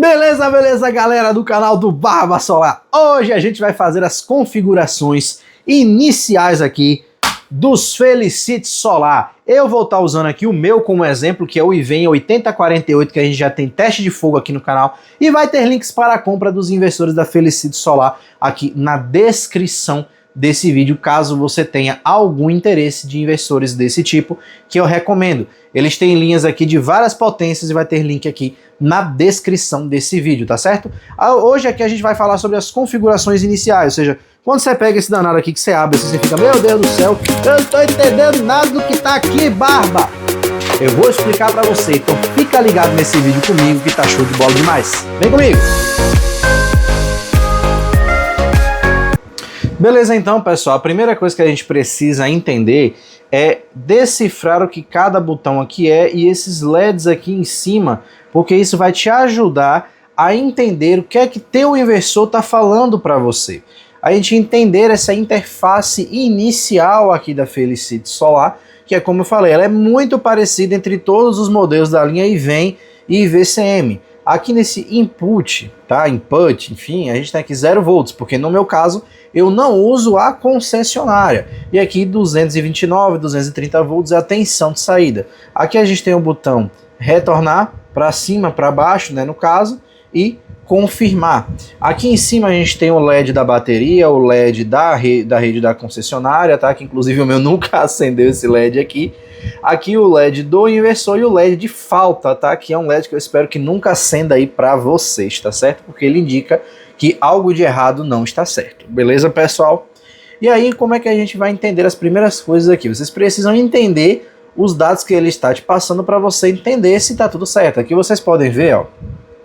Beleza, beleza, galera do canal do Barba Solar. Hoje a gente vai fazer as configurações iniciais aqui dos Felicity Solar. Eu vou estar usando aqui o meu como exemplo, que é o IVEN 8048, que a gente já tem teste de fogo aqui no canal, e vai ter links para a compra dos inversores da Felicity Solar aqui na descrição desse vídeo, caso você tenha algum interesse de inversores desse tipo, que eu recomendo. Eles têm linhas aqui de várias potências e vai ter link aqui na descrição desse vídeo, tá certo? Hoje aqui a gente vai falar sobre as configurações iniciais, ou seja, quando você pega esse danado aqui que você abre, você fica, meu Deus do céu, eu não tô entendendo nada do que tá aqui, Barba! Eu vou explicar pra você, então fica ligado nesse vídeo comigo que tá show de bola demais. Vem comigo! Beleza, então, pessoal, a primeira coisa que a gente precisa entender é decifrar o que cada botão aqui é e esses LEDs aqui em cima, porque isso vai te ajudar a entender o que é que teu inversor está falando para você. A gente entender essa interface inicial aqui da Felicity Solar, que é como eu falei, ela é muito parecida entre todos os modelos da linha IVEN e VCM. Aqui nesse input, tá? Input, enfim, a gente tem aqui 0 volts, porque no meu caso eu não uso a concessionária. E aqui 229, 230 volts é a tensão de saída. Aqui a gente tem o botão retornar para cima, para baixo, né, no caso, e confirmar. Aqui em cima a gente tem o LED da bateria, o LED da rede da concessionária, tá? Que inclusive o meu nunca acendeu esse LED aqui. Aqui o LED do inversor e o LED de falta, tá? Que é um LED que eu espero que nunca acenda aí para vocês, tá certo? Porque ele indica que algo de errado não está certo. Beleza, pessoal? E aí, como é que a gente vai entender as primeiras coisas aqui? Vocês precisam entender os dados que ele está te passando para você entender se está tudo certo. Aqui vocês podem ver, ó,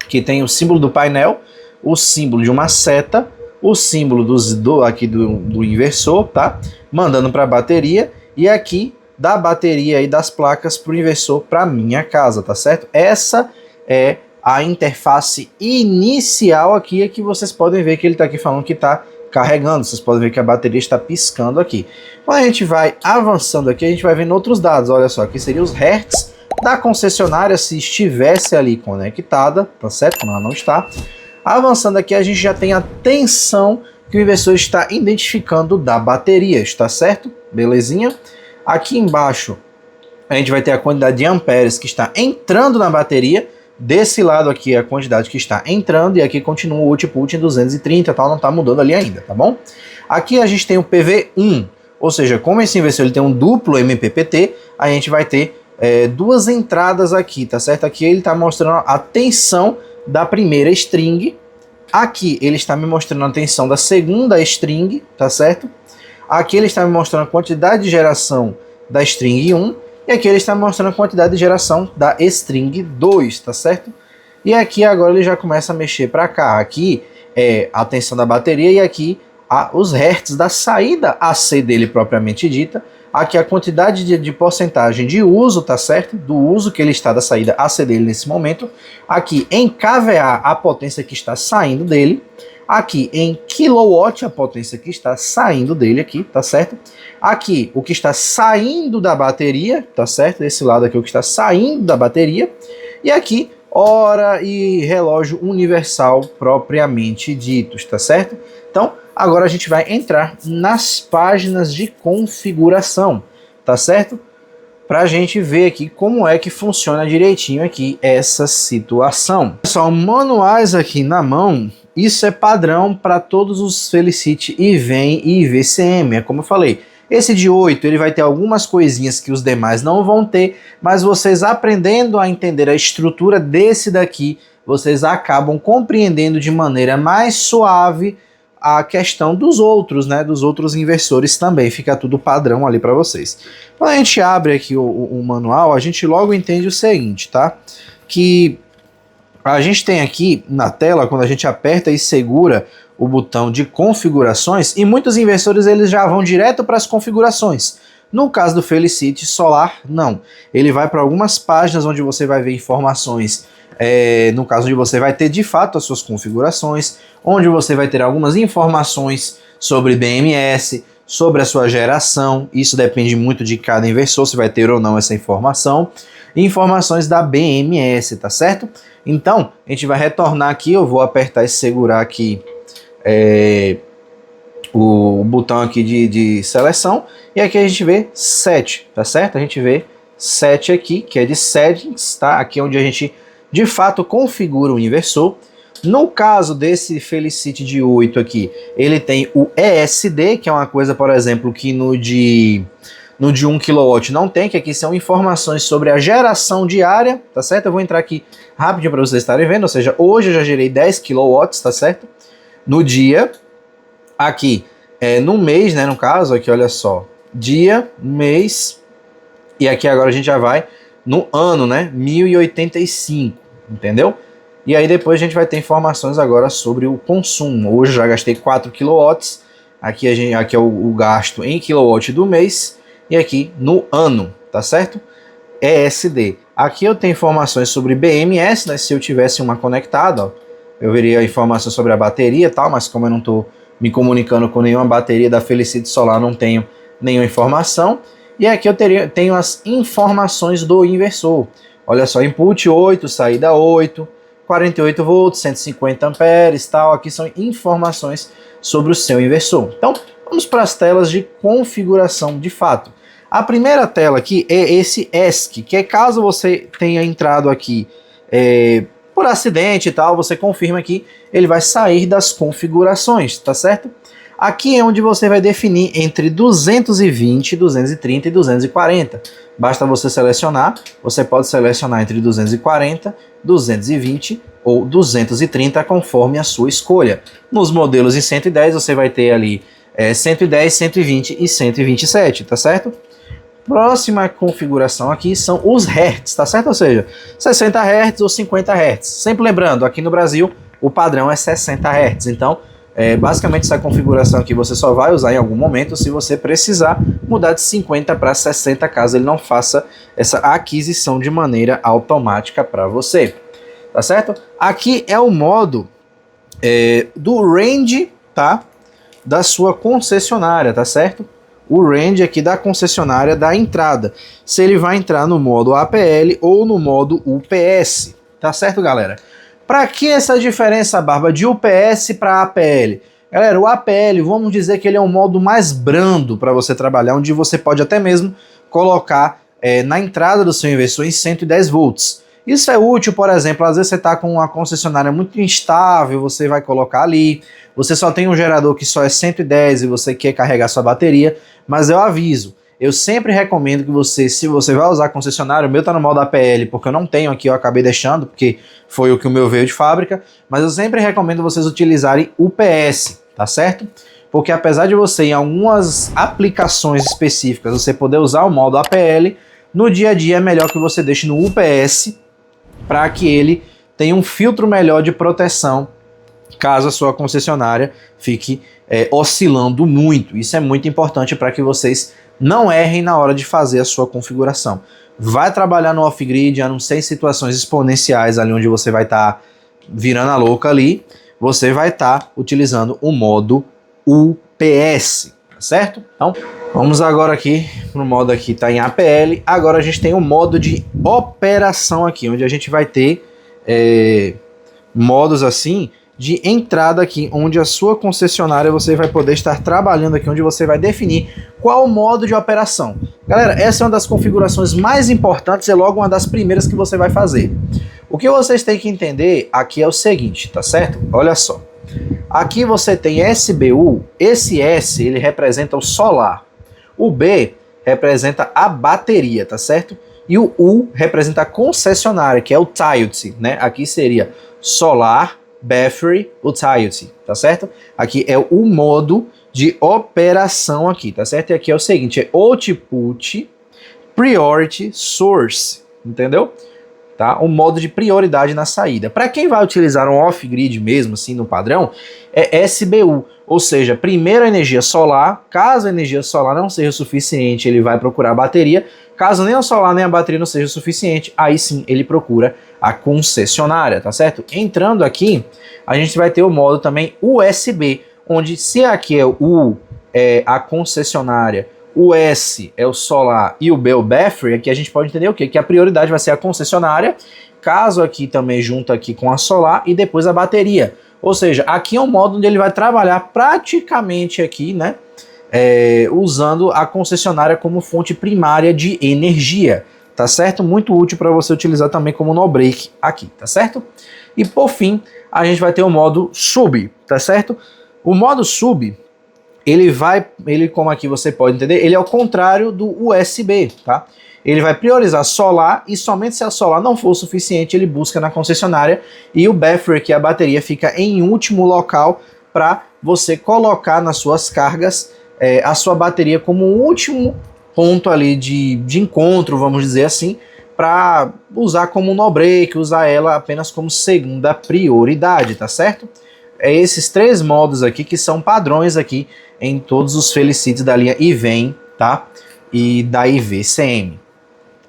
que tem o símbolo do painel, o símbolo de uma seta, o símbolo do inversor, tá? Mandando para a bateria, e aqui da bateria e das placas para o inversor para minha casa, tá certo? Essa é a interface inicial aqui, é que vocês podem ver que ele está aqui falando que está carregando. Vocês podem ver que a bateria está piscando aqui. Quando a gente vai avançando aqui, a gente vai vendo outros dados. Olha só, aqui seriam os hertz da concessionária se estivesse ali conectada, tá certo? Quando ela não está. Avançando aqui, a gente já tem a tensão que o inversor está identificando da bateria, está certo? Belezinha? Aqui embaixo, a gente vai ter a quantidade de amperes que está entrando na bateria. Desse lado aqui é a quantidade que está entrando, e aqui continua o output em 230, tal, não está mudando ali ainda, tá bom? Aqui a gente tem o PV1, ou seja, como esse inversor ele tem um duplo MPPT, a gente vai ter duas entradas aqui, tá certo? Aqui ele está mostrando a tensão da primeira string, aqui ele está me mostrando a tensão da segunda string, tá certo? Aqui ele está me mostrando a quantidade de geração da string 1, e aqui ele está mostrando a quantidade de geração da string 2, tá certo? E aqui agora ele já começa a mexer para cá. Aqui é a tensão da bateria e aqui os hertz da saída AC dele propriamente dita. Aqui a quantidade de porcentagem de uso, tá certo? Do uso que ele está da saída AC dele nesse momento. Aqui em kVA a potência que está saindo dele. Aqui em kilowatt a potência que está saindo dele aqui, tá certo? Aqui o que está saindo da bateria, tá certo? Desse lado aqui o que está saindo da bateria. E aqui hora e relógio universal propriamente ditos, tá certo? Então agora a gente vai entrar nas páginas de configuração, tá certo? Para a gente ver aqui como é que funciona direitinho aqui essa situação. Pessoal, manuais aqui na mão. Isso é padrão para todos os Felicity IVEN e VCM, é como eu falei. Esse de 8 ele vai ter algumas coisinhas que os demais não vão ter, mas vocês aprendendo a entender a estrutura desse daqui, vocês acabam compreendendo de maneira mais suave a questão dos outros, né? Dos outros inversores também, fica tudo padrão ali para vocês. Quando a gente abre aqui o manual, a gente logo entende o seguinte, tá? Que a gente tem aqui na tela, quando a gente aperta e segura o botão de configurações, e muitos inversores eles já vão direto para as configurações. No caso do Felicity Solar, não. Ele vai para algumas páginas onde você vai ver informações, no caso onde você vai ter de fato as suas configurações, onde você vai ter algumas informações sobre BMS, sobre a sua geração, isso depende muito de cada inversor, se vai ter ou não essa informação, e informações da BMS, tá certo? Então, a gente vai retornar aqui, eu vou apertar e segurar aqui o botão aqui de seleção, e aqui a gente vê Set, tá certo? A gente vê Set aqui, que é de Settings, tá? Aqui é onde a gente, de fato, configura o inversor. No caso desse Felicity de 8 aqui, ele tem o ESD, que é uma coisa, por exemplo, que no de 1 kW não tem, que aqui são informações sobre a geração diária, tá certo? Eu vou entrar aqui rapidinho para vocês estarem vendo, ou seja, hoje eu já gerei 10 kW, tá certo? No dia, aqui, no mês, né, no caso, aqui olha só, dia, mês, e aqui agora a gente já vai no ano, né, 1085, entendeu? E aí depois a gente vai ter informações agora sobre o consumo. Hoje eu já gastei 4 kW, aqui é o gasto em kW do mês, e aqui no ano, tá certo? ESD. Aqui eu tenho informações sobre BMS, né? Se eu tivesse uma conectada, ó, eu veria informações sobre a bateria e tal, mas como eu não estou me comunicando com nenhuma bateria da Felicity Solar, não tenho nenhuma informação. E aqui eu tenho as informações do inversor. Olha só, input 8, saída 8, 48 volts, 150 amperes, tal. Aqui são informações sobre o seu inversor. Então, vamos para as telas de configuração de fato. A primeira tela aqui é esse ESC, que é caso você tenha entrado aqui por acidente e tal, você confirma que ele vai sair das configurações, tá certo? Aqui é onde você vai definir entre 220, 230 e 240. Basta você selecionar, você pode selecionar entre 240, 220 ou 230, conforme a sua escolha. Nos modelos em 110 você vai ter ali 110, 120 e 127, tá certo? Próxima configuração aqui são os Hertz, tá certo? Ou seja, 60 Hz ou 50 Hz. Sempre lembrando, aqui no Brasil o padrão é 60 Hz, então basicamente essa configuração aqui você só vai usar em algum momento se você precisar mudar de 50 para 60, caso ele não faça essa aquisição de maneira automática para você, tá certo? Aqui é o modo do range, tá? Da sua concessionária, tá certo? O range aqui da concessionária da entrada, se ele vai entrar no modo APL ou no modo UPS, tá certo, galera? Para que essa diferença, Barba, de UPS para APL? Galera, o APL, vamos dizer que ele é um modo mais brando para você trabalhar, onde você pode até mesmo colocar na entrada do seu inversor em 110 volts. Isso é útil, por exemplo, às vezes você está com uma concessionária muito instável, você vai colocar ali, você só tem um gerador que só é 110 e você quer carregar sua bateria, mas eu aviso, eu sempre recomendo que você, se você vai usar concessionário, o meu tá no modo APL, porque eu não tenho aqui, eu acabei deixando, porque foi o que o meu veio de fábrica, mas eu sempre recomendo vocês utilizarem UPS, tá certo? Porque apesar de você, em algumas aplicações específicas, você poder usar o modo APL, no dia a dia é melhor que você deixe no UPS, para que ele tenha um filtro melhor de proteção, caso a sua concessionária fique oscilando muito. Isso é muito importante para que vocês não errem na hora de fazer a sua configuração. Vai trabalhar no off-grid, a não ser em situações exponenciais, ali onde você vai estar virando a louca ali, você vai estar utilizando o modo UPS, tá certo? Então, vamos agora aqui no modo aqui, tá em APL. Agora a gente tem o modo de operação aqui, onde a gente vai ter modos assim de entrada aqui, onde a sua concessionária você vai poder estar trabalhando aqui, onde você vai definir qual o modo de operação. Galera, essa é uma das configurações mais importantes, é logo uma das primeiras que você vai fazer. O que vocês têm que entender aqui é o seguinte, tá certo? Olha só. Aqui você tem SBU, esse S ele representa o solar, o B representa a bateria, tá certo? E o U representa a concessionária, que é o utility, né? Aqui seria solar, battery, utility, tá certo? Aqui é o modo de operação aqui, tá certo? E aqui é o seguinte, é output, priority, source, entendeu? Tá? O modo de prioridade na saída. Para quem vai utilizar um off-grid mesmo, assim, no padrão, é SBU, ou seja, primeiro a energia solar, caso a energia solar não seja suficiente, ele vai procurar a bateria, caso nem o solar nem a bateria não seja suficiente, aí sim ele procura a concessionária, tá certo? Entrando aqui, a gente vai ter o modo também USB, onde se aqui é o é a concessionária, o S é o solar e o B é o battery, aqui a gente pode entender o quê? Que a prioridade vai ser a concessionária, caso aqui também junto aqui com a solar e depois a bateria. Ou seja, aqui é um modo onde ele vai trabalhar praticamente aqui, né? Usando a concessionária como fonte primária de energia, tá certo? Muito útil para você utilizar também como no break aqui, tá certo? E por fim, a gente vai ter o modo sub, tá certo? O modo sub, ele como aqui você pode entender, ele é o contrário do USB, tá? Ele vai priorizar solar e somente se a solar não for suficiente, ele busca na concessionária e o battery, que é a bateria, fica em último local para você colocar nas suas cargas a sua bateria como um último ponto ali de encontro, vamos dizer assim, para usar como no break, usar ela apenas como segunda prioridade, tá certo? É esses três modos aqui que são padrões aqui em todos os Felicities da linha IVEN, tá? E da IVCM.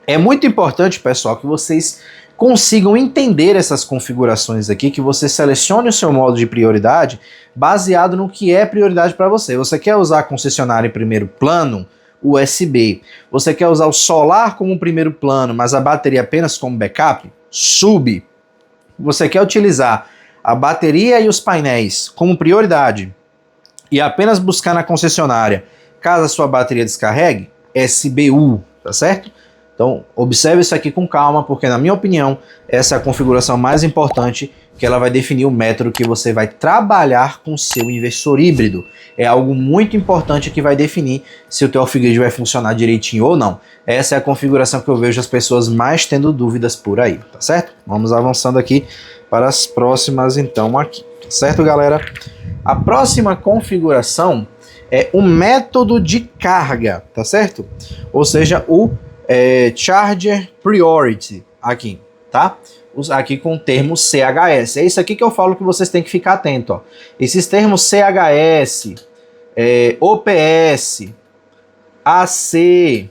É muito importante, pessoal, que vocês consigam entender essas configurações aqui, que você selecione o seu modo de prioridade baseado no que é prioridade para você. Você quer usar a concessionária em primeiro plano, USB. Você quer usar o solar como primeiro plano, mas a bateria apenas como backup? Sub. Você quer utilizar a bateria e os painéis como prioridade e apenas buscar na concessionária caso a sua bateria descarregue? SBU, tá certo? Então, observe isso aqui com calma, porque na minha opinião, essa é a configuração mais importante, que ela vai definir o método que você vai trabalhar com o seu inversor híbrido. É algo muito importante que vai definir se o teu off-grid vai funcionar direitinho ou não. Essa é a configuração que eu vejo as pessoas mais tendo dúvidas por aí, tá certo? Vamos avançando aqui para as próximas então aqui, tá certo, galera? A próxima configuração é o método de carga, tá certo? Ou seja, o Charger Priority aqui, tá? Aqui com o termo CHS. É isso aqui que eu falo que vocês têm que ficar atento, ó. Esses termos CHS, OPS, AC,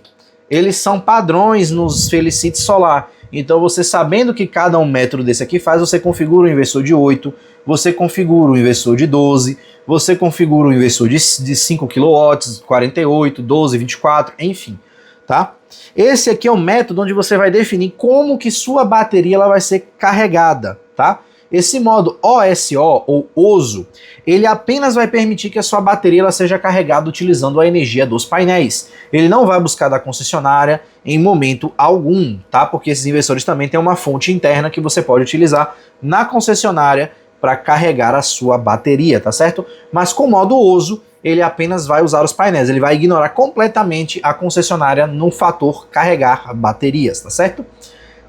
eles são padrões nos Felicity Solar. Então você sabendo que cada um método desse aqui faz, você configura o inversor de 8, você configura o inversor de 12, você configura o inversor de 5 kW, 48, 12, 24, enfim, tá? Esse aqui é o método onde você vai definir como que sua bateria ela vai ser carregada, tá? Esse modo OSO ou OSO, ele apenas vai permitir que a sua bateria ela seja carregada utilizando a energia dos painéis. Ele não vai buscar da concessionária em momento algum, tá? Porque esses inversores também têm uma fonte interna que você pode utilizar na concessionária para carregar a sua bateria, tá certo? Mas com o modo OSO, ele apenas vai usar os painéis, ele vai ignorar completamente a concessionária no fator carregar baterias, tá certo?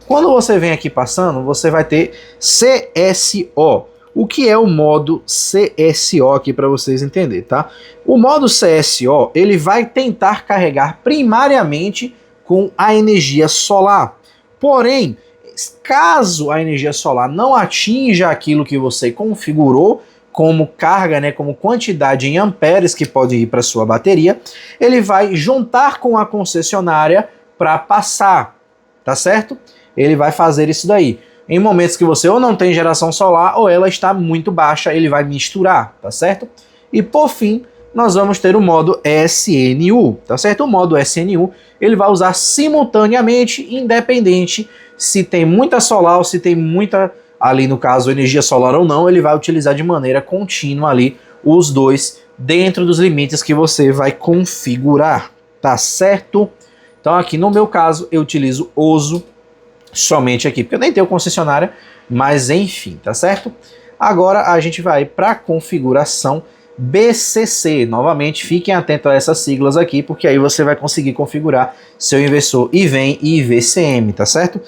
Quando você vem aqui passando, você vai ter CSO. O que é o modo CSO aqui para vocês entenderem, tá? O modo CSO, ele vai tentar carregar primariamente com a energia solar. Porém, caso a energia solar não atinja aquilo que você configurou como carga, né, como quantidade em amperes que pode ir para sua bateria, ele vai juntar com a concessionária para passar, tá certo? Ele vai fazer isso daí. Em momentos que você ou não tem geração solar ou ela está muito baixa, ele vai misturar, tá certo? E por fim, nós vamos ter o modo SNU, tá certo? O modo SNU, ele vai usar simultaneamente, independente se tem muita solar ou se tem muita, ali no caso, energia solar ou não, ele vai utilizar de maneira contínua ali os dois dentro dos limites que você vai configurar, tá certo? Então aqui no meu caso, eu utilizo OSO somente aqui, porque eu nem tenho concessionária, mas enfim, tá certo? Agora a gente vai para a configuração BCC. Novamente, fiquem atentos a essas siglas aqui, porque aí você vai conseguir configurar seu inversor IVEN e IVCM, tá certo?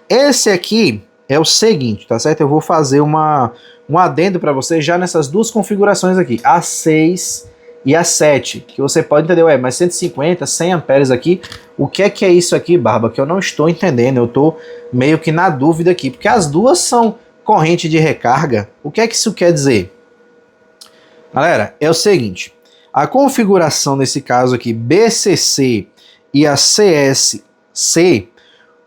Esse aqui é o seguinte, tá certo? Eu vou fazer um adendo para vocês já nessas duas configurações aqui, a 6 e a 7, que você pode entender, mas 150, 100 amperes aqui, o que é isso aqui, Barba? Que eu não estou entendendo, eu estou meio que na dúvida aqui, porque as duas são corrente de recarga. O que é que isso quer dizer? Galera, é o seguinte, a configuração nesse caso aqui, BCC e a CSC,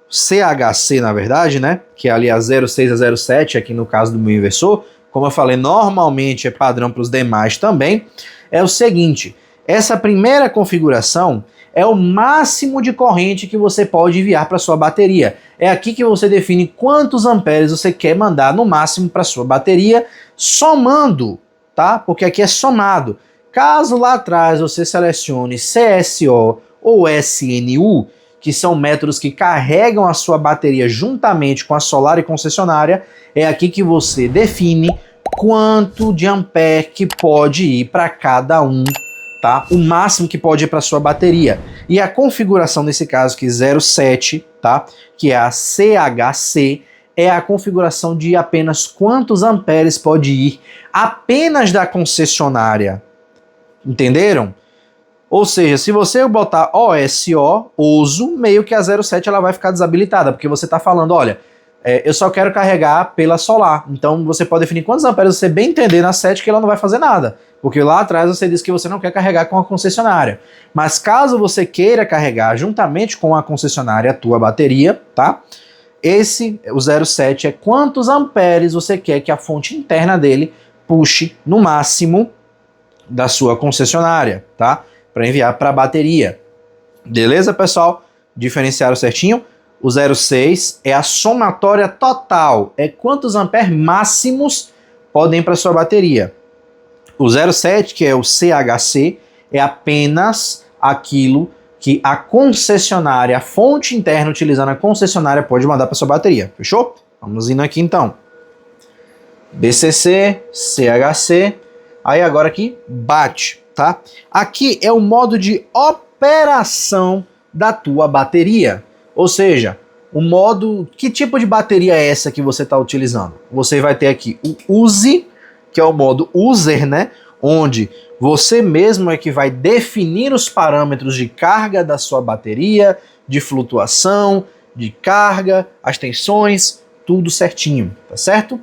CHC na verdade, né, que é ali a 06 a 07 aqui no caso do meu inversor, como eu falei, normalmente é padrão para os demais também, é o seguinte, Essa primeira configuração é o máximo de corrente que você pode enviar para sua bateria. É aqui que você define quantos amperes você quer mandar no máximo para sua bateria, somando, tá? Porque aqui é somado. Caso lá atrás você selecione CSO ou SNU, que são métodos que carregam a sua bateria juntamente com a solar e concessionária, é aqui que você define quanto de ampere que pode ir para cada um, tá? O máximo que pode ir para sua bateria. E a configuração nesse caso aqui 07, tá? Que é a CHC, é a configuração de apenas quantos amperes pode ir apenas da concessionária. Entenderam? Ou seja, se você botar OSO, meio que a 07 ela vai ficar desabilitada, porque você está falando, olha, eu só quero carregar pela solar. Então você pode definir quantos amperes você bem entender na 7 que ela não vai fazer nada. Porque lá atrás você disse que você não quer carregar com a concessionária. Mas caso você queira carregar juntamente com a concessionária a tua bateria, tá? O 07 é quantos amperes você quer que a fonte interna dele puxe no máximo da sua concessionária, tá? Para enviar para a bateria. Beleza, pessoal? Diferenciaram certinho? O 06 é a somatória total, é quantos amperes máximos podem ir para sua bateria. O 07, que é o CHC, é apenas aquilo que a concessionária, a fonte interna utilizando a concessionária pode mandar para sua bateria. Fechou? Vamos indo aqui então. BCC, CHC, aí agora aqui bate, tá? Aqui é o modo de operação da tua bateria. Ou seja, o modo, que tipo de bateria é essa que você está utilizando? Você vai ter aqui o use, que é o modo user, né? Onde você mesmo é que vai definir os parâmetros de carga da sua bateria, de flutuação, de carga, as tensões, tudo certinho, tá certo?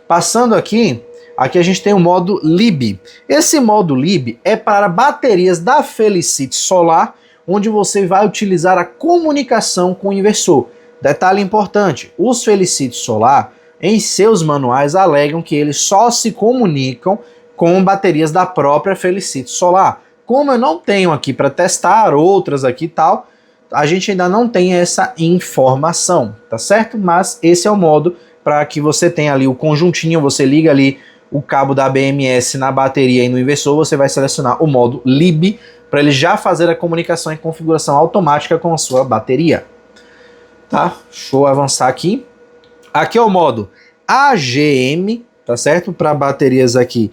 Passando aqui a gente tem o modo lib. Esse modo lib é para baterias da Felicity Solar, onde você vai utilizar a comunicação com o inversor. Detalhe importante, os Felicity Solar, em seus manuais, alegam que eles só se comunicam com baterias da própria Felicity Solar. Como eu não tenho aqui para testar outras aqui e tal, a gente ainda não tem essa informação, tá certo? Mas esse é o modo para que você tenha ali o conjuntinho, você liga ali o cabo da BMS na bateria e no inversor, você vai selecionar o modo lib para ele já fazer a comunicação e configuração automática com a sua bateria. Tá? Deixa eu avançar aqui. Aqui é o modo AGM, tá certo? Para baterias aqui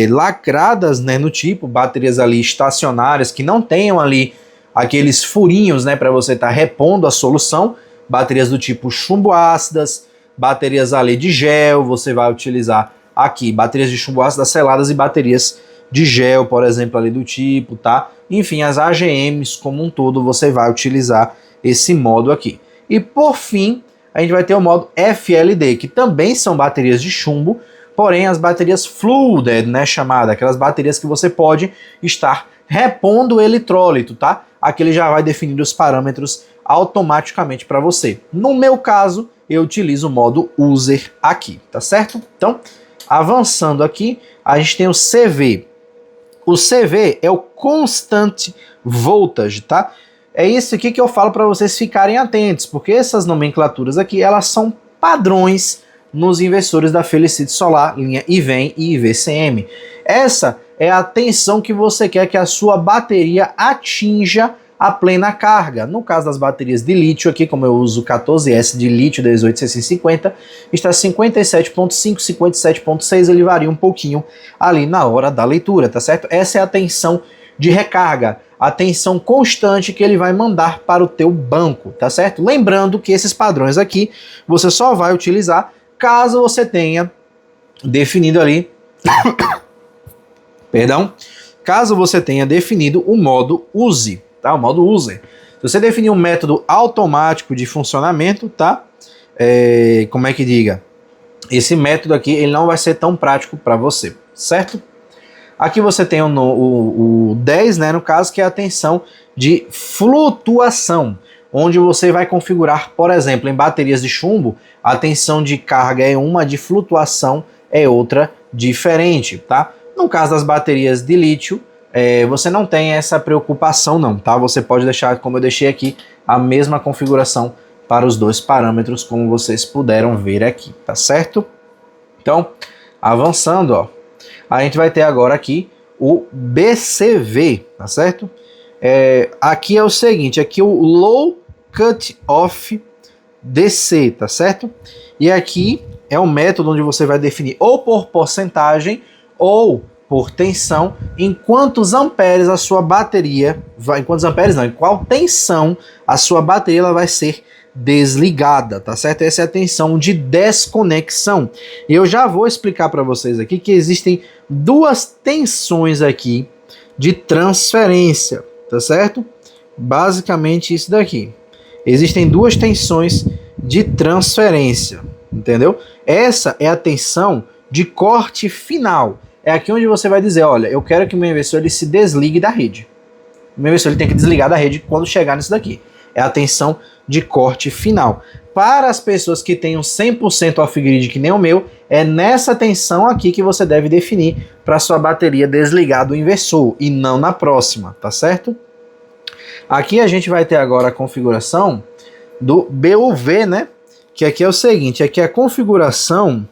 lacradas, né, no tipo, baterias ali estacionárias que não tenham ali aqueles furinhos, né, para você estar repondo a solução. Baterias do tipo chumbo ácidas, baterias ali de gel, você vai utilizar aqui baterias de chumbo ácidas seladas e baterias de gel, por exemplo, ali do tipo, tá? Enfim, as AGMs como um todo, você vai utilizar esse modo aqui. E por fim, a gente vai ter o modo FLD, que também são baterias de chumbo, porém as baterias fluided, né, chamada, aquelas baterias que você pode estar repondo o eletrólito, tá? Aqui ele já vai definir os parâmetros automaticamente para você. No meu caso, eu utilizo o modo user aqui, tá certo? Então, avançando aqui, a gente tem o CV. O CV é o Constant Voltage, tá? É isso aqui que eu falo para vocês ficarem atentos, porque essas nomenclaturas aqui, elas são padrões nos inversores da Felicity Solar, linha IVEN e IVCM. Essa é a tensão que você quer que a sua bateria atinja a plena carga. No caso das baterias de lítio aqui, como eu uso 14S de lítio 18650, está 57.5, 57.6, ele varia um pouquinho ali na hora da leitura, tá certo? Essa é a tensão de recarga, a tensão constante que ele vai mandar para o teu banco, tá certo? Lembrando que esses padrões aqui você só vai utilizar caso você tenha definido ali perdão, caso você tenha definido o modo use, tá? O modo user. Se você definir um método automático de funcionamento, tá? Como é que diga? Esse método aqui, ele não vai ser tão prático para você, certo? Aqui você tem o 10, né, no caso, que é a tensão de flutuação, onde você vai configurar, por exemplo, em baterias de chumbo, a tensão de carga é uma, de flutuação é outra diferente, tá? No caso das baterias de lítio, você não tem essa preocupação não, tá? Você pode deixar, como eu deixei aqui, a mesma configuração para os dois parâmetros, como vocês puderam ver aqui, tá certo? Então, avançando, ó, a gente vai ter agora aqui o BCV, tá certo? Aqui é o seguinte, aqui o Low Cut Off DC, tá certo? E aqui é o método onde você vai definir ou por porcentagem ou por tensão em quantos amperes a sua bateria vai, em quantos amperes não, em qual tensão a sua bateria ela vai ser desligada, tá certo? Essa é a tensão de desconexão. E eu já vou explicar para vocês aqui que existem duas tensões aqui de transferência, tá certo? Basicamente isso daqui. Existem duas tensões de transferência, entendeu? Essa é a tensão de corte final. É aqui onde você vai dizer, olha, eu quero que o meu inversor ele se desligue da rede. O meu inversor ele tem que desligar da rede quando chegar nisso daqui. É a tensão de corte final. Para as pessoas que tenham 100% off-grid que nem o meu, é nessa tensão aqui que você deve definir para sua bateria desligar do inversor e não na próxima, tá certo? Aqui a gente vai ter agora a configuração do BUV, né? Que aqui é o seguinte, aqui é a configuração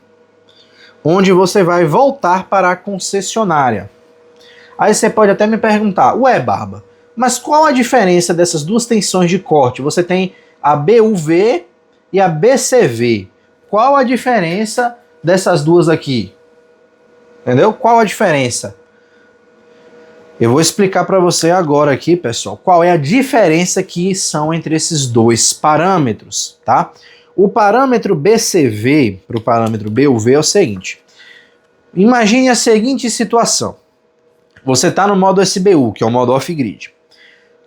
onde você vai voltar para a concessionária. Aí você pode até me perguntar, ué, Barba, mas qual a diferença dessas duas tensões de corte? Você tem a BUV e a BCV. Qual a diferença dessas duas aqui? Entendeu? Qual a diferença? Eu vou explicar para você agora aqui, pessoal, qual é a diferença que são entre esses dois parâmetros, tá? O parâmetro BCV para o parâmetro BUV é o seguinte. Imagine a seguinte situação. Você está no modo SBU, que é o modo off-grid.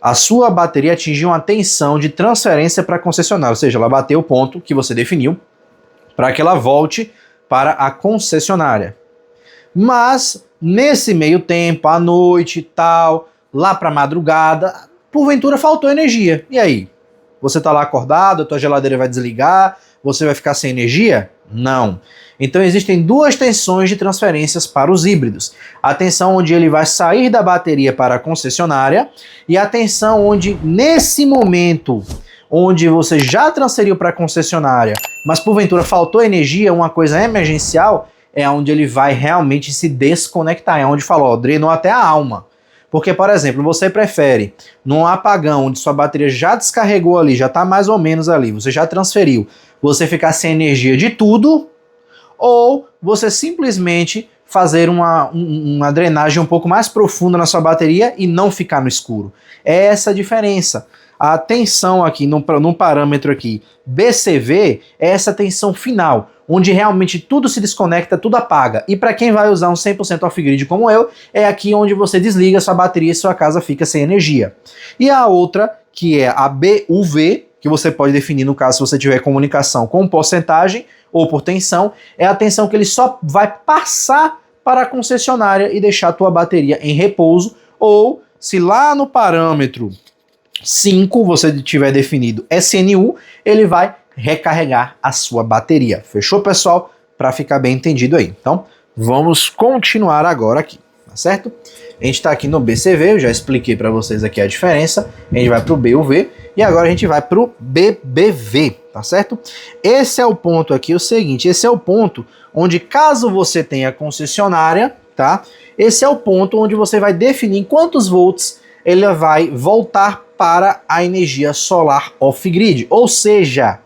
A sua bateria atingiu uma tensão de transferência para a concessionária, ou seja, ela bateu o ponto que você definiu para que ela volte para a concessionária. Mas, nesse meio tempo, à noite e tal, lá para madrugada, porventura faltou energia. E aí? Você está lá acordado, a tua geladeira vai desligar, você vai ficar sem energia? Não. Então existem duas tensões de transferências para os híbridos. A tensão onde ele vai sair da bateria para a concessionária e a tensão onde, nesse momento, onde você já transferiu para a concessionária, mas porventura faltou energia, uma coisa emergencial, é onde ele vai realmente se desconectar. É onde falou, drenou até a alma. Porque, por exemplo, você prefere, num apagão onde sua bateria já descarregou ali, já está mais ou menos ali, você já transferiu, você ficar sem energia de tudo, ou você simplesmente fazer uma drenagem um pouco mais profunda na sua bateria e não ficar no escuro. É essa a diferença. A tensão aqui, no parâmetro aqui, BCV, é essa tensão final, onde realmente tudo se desconecta, tudo apaga. E para quem vai usar um 100% off-grid como eu, é aqui onde você desliga sua bateria e sua casa fica sem energia. E a outra, que é a BUV, que você pode definir no caso se você tiver comunicação com porcentagem ou por tensão, é a tensão que ele só vai passar para a concessionária e deixar a tua bateria em repouso, ou se lá no parâmetro 5 você tiver definido SNU, ele vai recarregar a sua bateria. Fechou, pessoal? Para ficar bem entendido aí. Então, vamos continuar agora aqui, tá certo? A gente está aqui no BCV, eu já expliquei para vocês aqui a diferença. A gente vai para o BUV e agora a gente vai para o BBV, tá certo? Esse é o ponto aqui, o seguinte, esse é o ponto onde caso você tenha concessionária, tá? Esse é o ponto onde você vai definir em quantos volts ele vai voltar para a energia solar off-grid. Ou seja,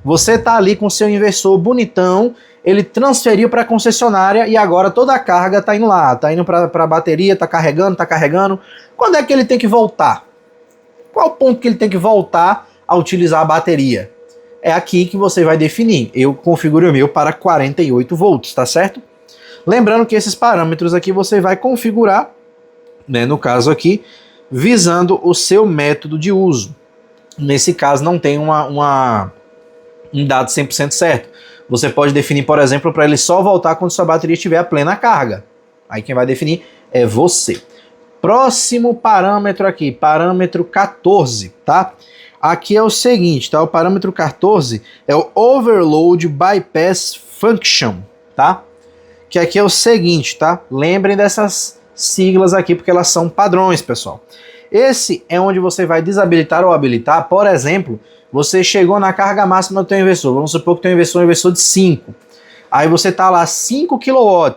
você tá ali com seu inversor bonitão, ele transferiu para a concessionária e agora toda a carga tá indo lá, tá indo para a bateria, tá carregando. Quando é que ele tem que voltar? Qual o ponto que ele tem que voltar a utilizar a bateria? É aqui que você vai definir. Eu configuro o meu para 48 volts, tá certo? Lembrando que esses parâmetros aqui você vai configurar, né, no caso aqui, visando o seu método de uso. Nesse caso não tem um dado 100% certo. Você pode definir, por exemplo, para ele só voltar quando sua bateria estiver a plena carga. Aí quem vai definir é você. Próximo parâmetro aqui, parâmetro 14, tá? Aqui é o seguinte, tá? O parâmetro 14 é o Overload Bypass Function, tá? Que aqui é o seguinte, tá? Lembrem dessas siglas aqui porque elas são padrões, pessoal. Esse é onde você vai desabilitar ou habilitar. Por exemplo, você chegou na carga máxima do teu inversor. Vamos supor que teu inversor é um inversor de 5. Aí você está lá 5 kW.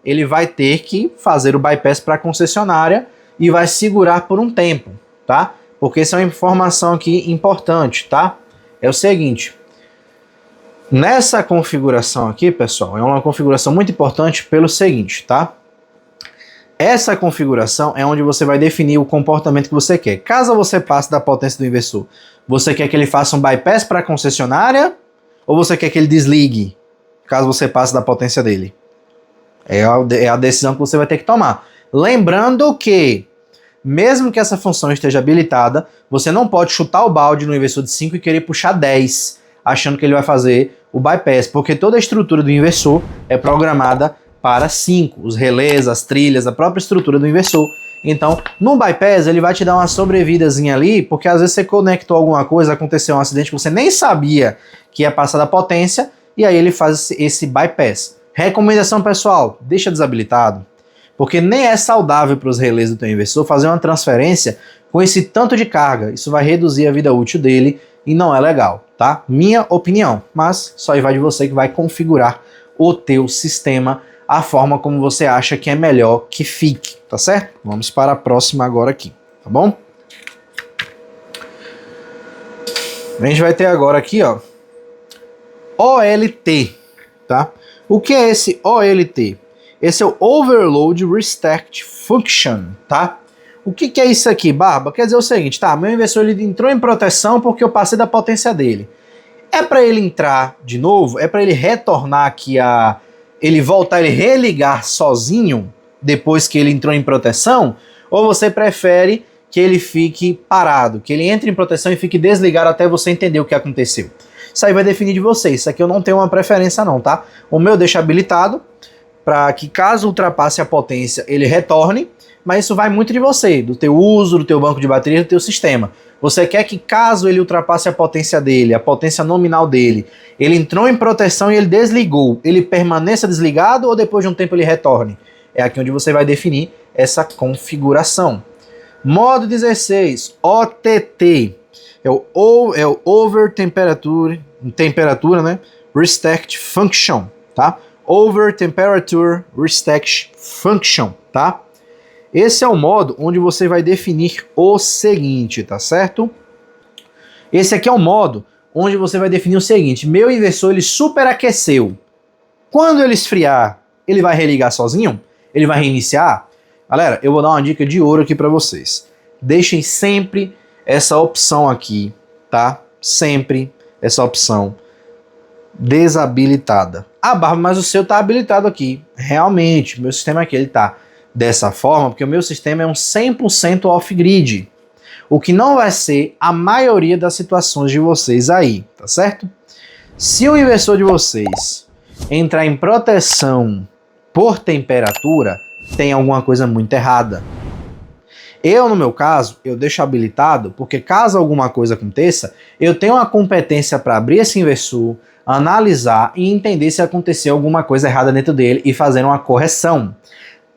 Ele vai ter que fazer o bypass para a concessionária e vai segurar por um tempo, tá? Porque essa é uma informação aqui importante, tá? É o seguinte. Nessa configuração aqui, pessoal, é uma configuração muito importante pelo seguinte, tá? Essa configuração é onde você vai definir o comportamento que você quer. Caso você passe da potência do inversor, você quer que ele faça um bypass para a concessionária ou você quer que ele desligue, caso você passe da potência dele? É a decisão que você vai ter que tomar. Lembrando que, mesmo que essa função esteja habilitada, você não pode chutar o balde no inversor de 5 e querer puxar 10, achando que ele vai fazer o bypass, porque toda a estrutura do inversor é programada para 5, os relés, as trilhas, a própria estrutura do inversor. Então, no bypass, ele vai te dar uma sobrevidazinha ali, porque às vezes você conectou alguma coisa, aconteceu um acidente que você nem sabia que ia passar da potência, e aí ele faz esse bypass. Recomendação, pessoal, deixa desabilitado, porque nem é saudável para os relés do teu inversor fazer uma transferência com esse tanto de carga. Isso vai reduzir a vida útil dele e não é legal, tá? Minha opinião, mas só vai de você que vai configurar o teu sistema a forma como você acha que é melhor que fique, tá certo? Vamos para a próxima agora aqui, tá bom? A gente vai ter agora aqui, ó, OLT, tá? O que é esse OLT? Esse é o Overload Restrict Function, tá? O que é isso aqui, Barba? Quer dizer o seguinte, tá, meu inversor ele entrou em proteção porque eu passei da potência dele. É para ele entrar de novo? É para ele retornar aqui ele voltar, ele religar sozinho depois que ele entrou em proteção? Ou você prefere que ele fique parado, que ele entre em proteção e fique desligado até você entender o que aconteceu? Isso aí vai definir de você. Isso aqui eu não tenho uma preferência não, tá? O meu deixa habilitado para que caso ultrapasse a potência ele retorne, mas isso vai muito de você, do teu uso, do teu banco de bateria, do teu sistema. Você quer que caso ele ultrapasse a potência dele, a potência nominal dele, ele entrou em proteção e ele desligou, ele permaneça desligado ou depois de um tempo ele retorne? É aqui onde você vai definir essa configuração. Modo 16, OTT, é o Over Temperature, né? Restrict Function, tá? Over Temperature Restrict Function, tá? Esse é o modo onde você vai definir o seguinte, tá certo? Esse aqui é o modo onde você vai definir o seguinte: meu inversor ele superaqueceu. Quando ele esfriar, ele vai religar sozinho? Ele vai reiniciar? Galera, eu vou dar uma dica de ouro aqui para vocês. Deixem sempre essa opção aqui, tá? Sempre essa opção desabilitada. Ah, Barba, mas o seu tá habilitado aqui. Realmente, meu sistema aqui ele tá dessa forma, porque o meu sistema é um 100% off-grid, o que não vai ser a maioria das situações de vocês aí, tá certo? Se o inversor de vocês entrar em proteção por temperatura, tem alguma coisa muito errada. Eu, no meu caso, eu deixo habilitado, porque caso alguma coisa aconteça, eu tenho a competência para abrir esse inversor, analisar e entender se aconteceu alguma coisa errada dentro dele e fazer uma correção.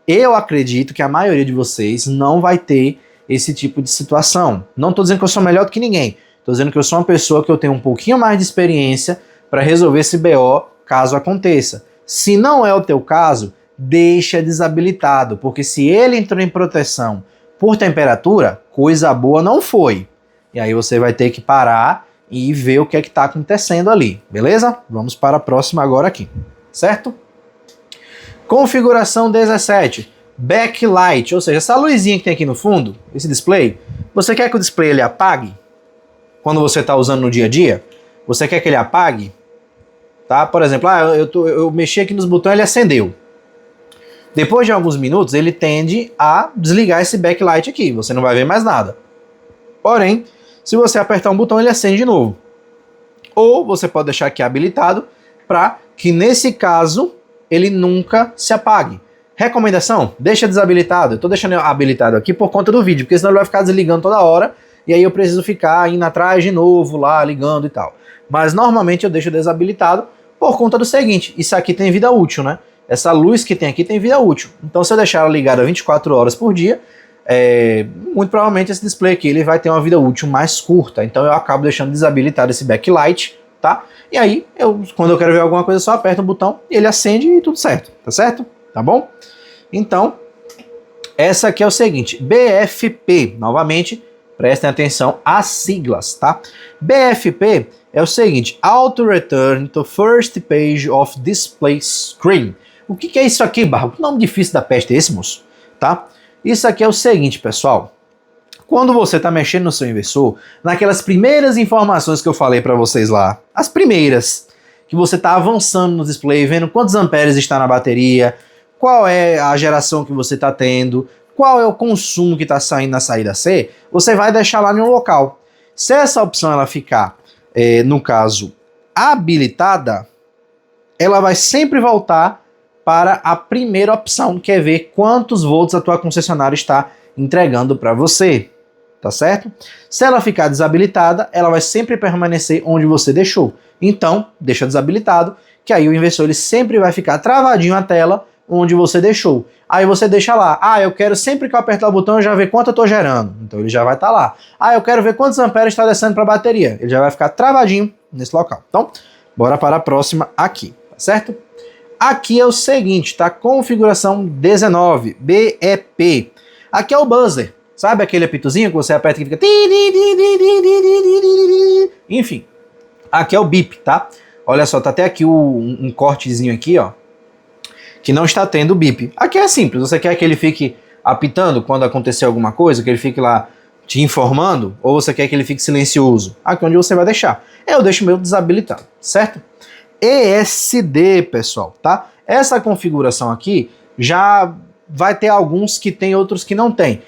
Eu acredito que a maioria de vocês não vai ter esse tipo de situação. Não estou dizendo que eu sou melhor do que ninguém. Estou dizendo que eu sou uma pessoa que eu tenho um pouquinho mais de experiência para resolver esse BO caso aconteça. Se não é o teu caso, deixa desabilitado, porque se ele entrou em proteção por temperatura, coisa boa não foi. E aí você vai ter que parar e ver o que é que está acontecendo ali, beleza? Vamos para a próxima agora aqui, certo? Configuração 17, backlight, ou seja, essa luzinha que tem aqui no fundo, esse display, você quer que o display ele apague quando você está usando no dia a dia? Você quer que ele apague? Tá? Por exemplo, eu mexi aqui nos botões e ele acendeu. Depois de alguns minutos, ele tende a desligar esse backlight aqui, você não vai ver mais nada. Porém, se você apertar um botão, ele acende de novo. Ou você pode deixar aqui habilitado para que nesse caso ele nunca se apague. Recomendação, deixa desabilitado. Eu estou deixando habilitado aqui por conta do vídeo, porque senão ele vai ficar desligando toda hora e aí eu preciso ficar indo atrás de novo lá, ligando e tal. Mas normalmente eu deixo desabilitado por conta do seguinte, isso aqui tem vida útil, né? essa luz que tem aqui tem vida útil. Então se eu deixar ela ligada 24 horas por dia, muito provavelmente esse display aqui ele vai ter uma vida útil mais curta. Então eu acabo deixando desabilitado esse backlight, tá? E aí, quando eu quero ver alguma coisa, só aperto o botão e ele acende e tudo certo, tá certo? Tá bom? Então, essa aqui é o seguinte, BFP, novamente, prestem atenção às siglas, tá? BFP é o seguinte, Auto Return to First Page of Display Screen. O que é isso aqui, Barro? Que nome difícil da peste é esse, moço? Tá? Isso aqui é o seguinte, pessoal. Quando você está mexendo no seu inversor, naquelas primeiras informações que eu falei para vocês lá, as primeiras, que você está avançando no display, vendo quantos amperes está na bateria, qual é a geração que você está tendo, qual é o consumo que está saindo na saída C, você vai deixar lá no local. Se essa opção ela ficar, no caso, habilitada, ela vai sempre voltar para a primeira opção, que é ver quantos volts a tua concessionária está entregando para você, tá certo? Se ela ficar desabilitada, ela vai sempre permanecer onde você deixou. Então, deixa desabilitado, que aí o inversor ele sempre vai ficar travadinho a tela onde você deixou. Aí você deixa lá, eu quero sempre que eu apertar o botão eu já ver quanto eu estou gerando. Então ele já vai estar lá. Eu quero ver quantos amperes está descendo para a bateria. Ele já vai ficar travadinho nesse local. Então, bora para a próxima aqui, tá certo? Aqui é o seguinte, tá? Configuração 19, BEP. Aqui é o buzzer. Sabe aquele apitozinho que você aperta e fica... Enfim, aqui é o bip, tá? Olha só, tá até aqui um cortezinho aqui, ó, que não está tendo bip. Aqui é simples, você quer que ele fique apitando quando acontecer alguma coisa, que ele fique lá te informando, ou você quer que ele fique silencioso? Aqui é onde você vai deixar. Eu deixo o meu desabilitado, certo? ESD, pessoal, tá? Essa configuração aqui já vai ter alguns que tem, outros que não tem.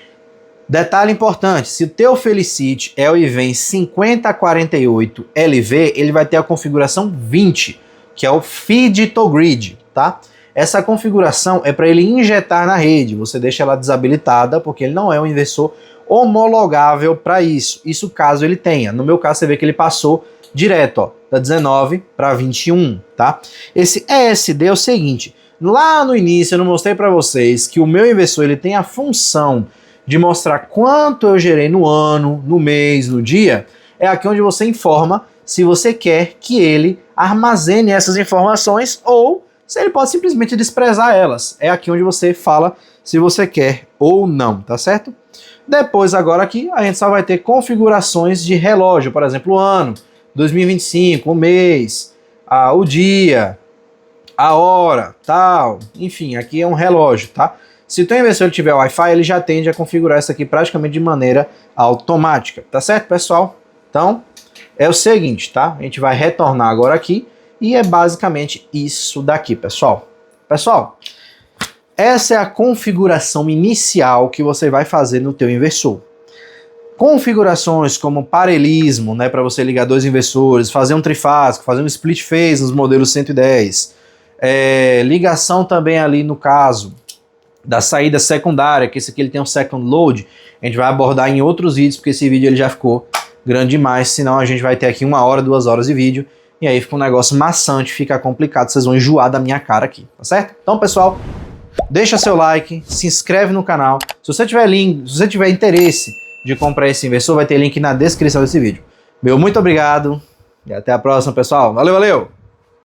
Detalhe importante, se o teu Felicity é o IVEN 5048LV, ele vai ter a configuração 20, que é o Feed to Grid, tá? Essa configuração é para ele injetar na rede, você deixa ela desabilitada, porque ele não é um inversor homologável para isso. Isso caso ele tenha. No meu caso, você vê que ele passou direto, ó, da 19 para 21, tá? Esse ESD é o seguinte, lá no início eu não mostrei para vocês que o meu inversor ele tem a função de mostrar quanto eu gerei no ano, no mês, no dia. É aqui onde você informa se você quer que ele armazene essas informações ou se ele pode simplesmente desprezar elas. É aqui onde você fala se você quer ou não, tá certo? Depois, agora aqui, a gente só vai ter configurações de relógio, por exemplo, o ano, 2025, o mês, o dia, a hora, tal. Enfim, aqui é um relógio, tá? Se o teu inversor tiver Wi-Fi, ele já tende a configurar isso aqui praticamente de maneira automática, tá certo, pessoal? Então, é o seguinte, tá? A gente vai retornar agora aqui e é basicamente isso daqui, pessoal. Pessoal, essa é a configuração inicial que você vai fazer no teu inversor. Configurações como paralelismo, né, para você ligar dois inversores, fazer um trifásico, fazer um split phase nos modelos 110, ligação também ali no caso da saída secundária, que esse aqui ele tem um second load, a gente vai abordar em outros vídeos, porque esse vídeo ele já ficou grande demais, senão a gente vai ter aqui 1 hora, 2 horas de vídeo, e aí fica um negócio maçante, fica complicado, vocês vão enjoar da minha cara aqui, tá certo? Então, pessoal, deixa seu like, se inscreve no canal, se você tiver interesse de comprar esse inversor, vai ter link na descrição desse vídeo. Meu muito obrigado, e até a próxima, pessoal. Valeu, valeu!